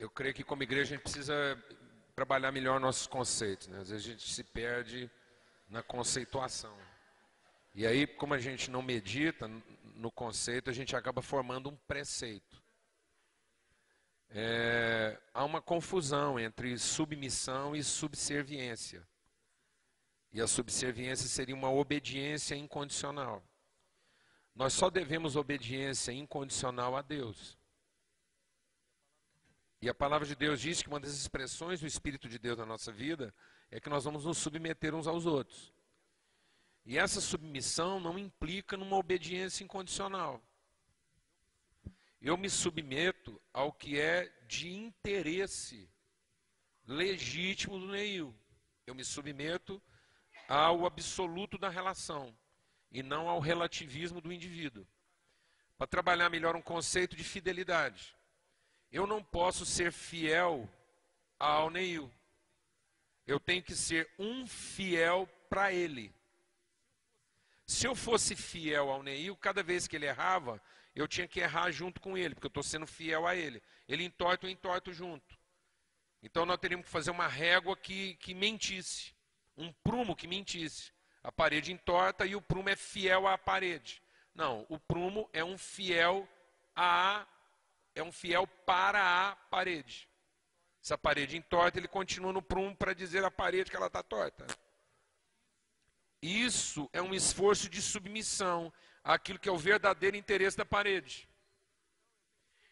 Eu creio que como igreja a gente precisa trabalhar melhor nossos conceitos, né? Às vezes a gente se perde na conceituação. E aí, como a gente não medita no conceito, a gente acaba formando um preceito. Há uma confusão entre submissão e subserviência. E a subserviência seria uma obediência incondicional. Nós só devemos obediência incondicional a Deus. E a palavra de Deus diz que uma das expressões do Espírito de Deus na nossa vida é que nós vamos nos submeter uns aos outros. E essa submissão não implica numa obediência incondicional. Eu me submeto ao que é de interesse legítimo do Neil. Eu me submeto ao absoluto da relação e não ao relativismo do indivíduo. Para trabalhar melhor um conceito de fidelidade. Eu não posso ser fiel ao Neil. Eu tenho que ser um fiel para ele. Se eu fosse fiel ao Neil, cada vez que ele errava, eu tinha que errar junto com ele, porque eu estou sendo fiel a ele. Ele entorta, eu entorto junto. Então nós teríamos que fazer uma régua que mentisse. Um prumo que mentisse. A parede entorta e o prumo é fiel à parede. Não, o prumo é um fiel para a parede. Se a parede entorta, ele continua no prumo para dizer à parede que ela está torta. Isso é um esforço de submissão àquilo que é o verdadeiro interesse da parede.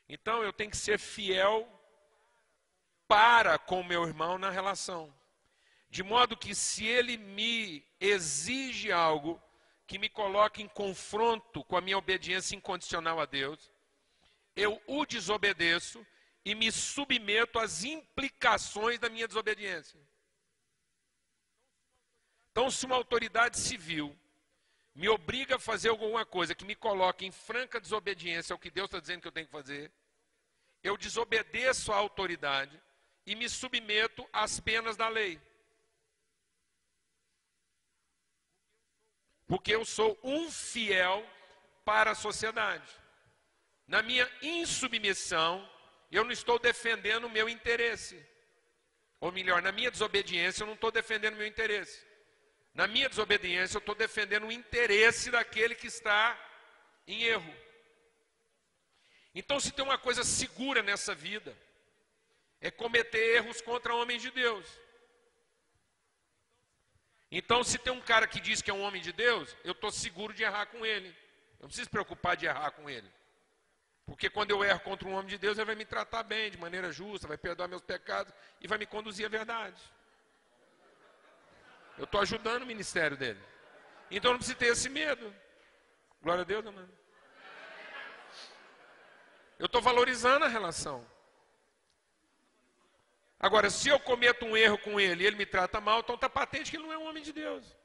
Então eu tenho que ser fiel para com meu irmão na relação. De modo que se ele me exige algo que me coloque em confronto com a minha obediência incondicional a Deus, eu o desobedeço e me submeto às implicações da minha desobediência. Então, se uma autoridade civil me obriga a fazer alguma coisa que me coloque em franca desobediência ao que Deus está dizendo que eu tenho que fazer, eu desobedeço à autoridade e me submeto às penas da lei. Porque eu sou um fiel para a sociedade. Na minha insubmissão, eu não estou defendendo o meu interesse. Ou melhor, na minha desobediência, eu não estou defendendo o meu interesse. Na minha desobediência, eu estou defendendo o interesse daquele que está em erro. Então, se tem uma coisa segura nessa vida, é cometer erros contra homens de Deus. Então, se tem um cara que diz que é um homem de Deus, eu estou seguro de errar com ele. Eu não preciso me preocupar de errar com ele. Porque quando eu erro contra um homem de Deus, ele vai me tratar bem, de maneira justa, vai perdoar meus pecados e vai me conduzir à verdade. Eu estou ajudando o ministério dele. Então eu não preciso ter esse medo. Glória a Deus, amém. Eu estou valorizando a relação. Agora, se eu cometo um erro com ele e ele me trata mal, então está patente que ele não é um homem de Deus.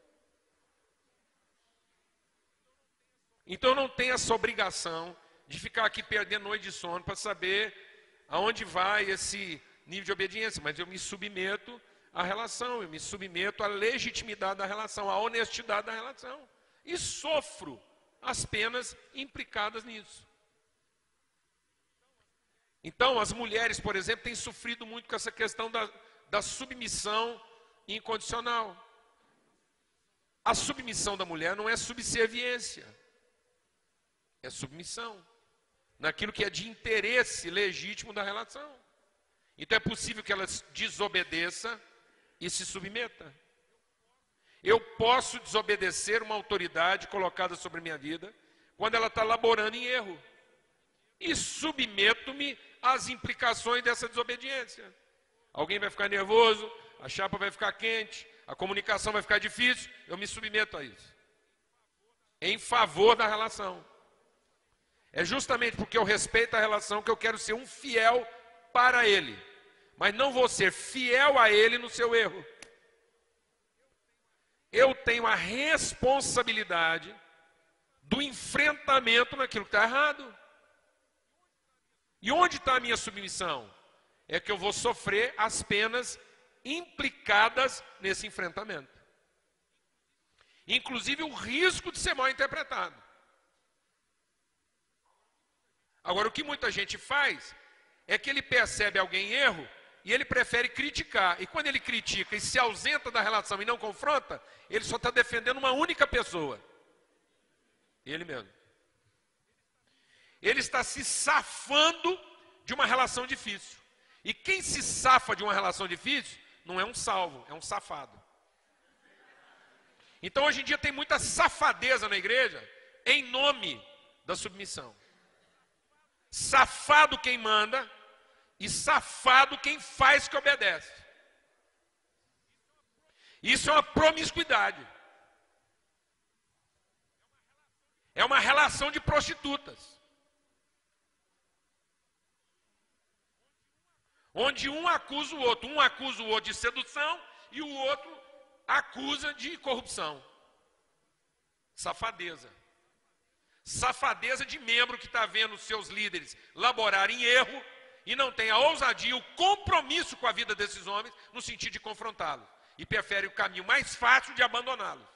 Então eu não tenho essa obrigação de ficar aqui perdendo noite de sono para saber aonde vai esse nível de obediência, mas eu me submeto à relação, eu me submeto à legitimidade da relação, à honestidade da relação. E sofro as penas implicadas nisso. Então, as mulheres, por exemplo, têm sofrido muito com essa questão da submissão incondicional. A submissão da mulher não é subserviência, é submissão naquilo que é de interesse legítimo da relação. Então é possível que ela desobedeça e se submeta. Eu posso desobedecer uma autoridade colocada sobre minha vida quando ela está laborando em erro. E submeto-me às implicações dessa desobediência. Alguém vai ficar nervoso, a chapa vai ficar quente, a comunicação vai ficar difícil, eu me submeto a isso. Em favor da relação. É justamente porque eu respeito a relação que eu quero ser um fiel para ele. Mas não vou ser fiel a ele no seu erro. Eu tenho a responsabilidade do enfrentamento naquilo que está errado. E onde está a minha submissão? É que eu vou sofrer as penas implicadas nesse enfrentamento. Inclusive o risco de ser mal interpretado. Agora, o que muita gente faz é que ele percebe alguém em erro e ele prefere criticar. E quando ele critica e se ausenta da relação e não confronta, ele só está defendendo uma única pessoa. Ele mesmo. Ele está se safando de uma relação difícil. E quem se safa de uma relação difícil não é um salvo, é um safado. Então hoje em dia tem muita safadeza na igreja em nome da submissão. Safado quem manda e safado quem faz que obedece. Isso é uma promiscuidade. É uma relação de prostitutas. Onde um acusa o outro de sedução e o outro acusa de corrupção. Safadeza. Safadeza de membro que está vendo seus líderes laborar em erro e não tem a ousadia, o compromisso com a vida desses homens no sentido de confrontá-los. E prefere o caminho mais fácil de abandoná-los.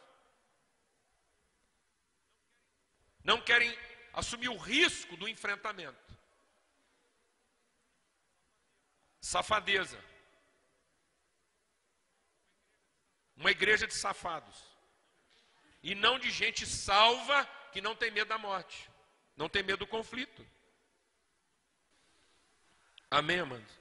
Não querem assumir o risco do enfrentamento. Safadeza. Uma igreja de safados. E não de gente salva que não tem medo da morte. Não tem medo do conflito. Amém, amados?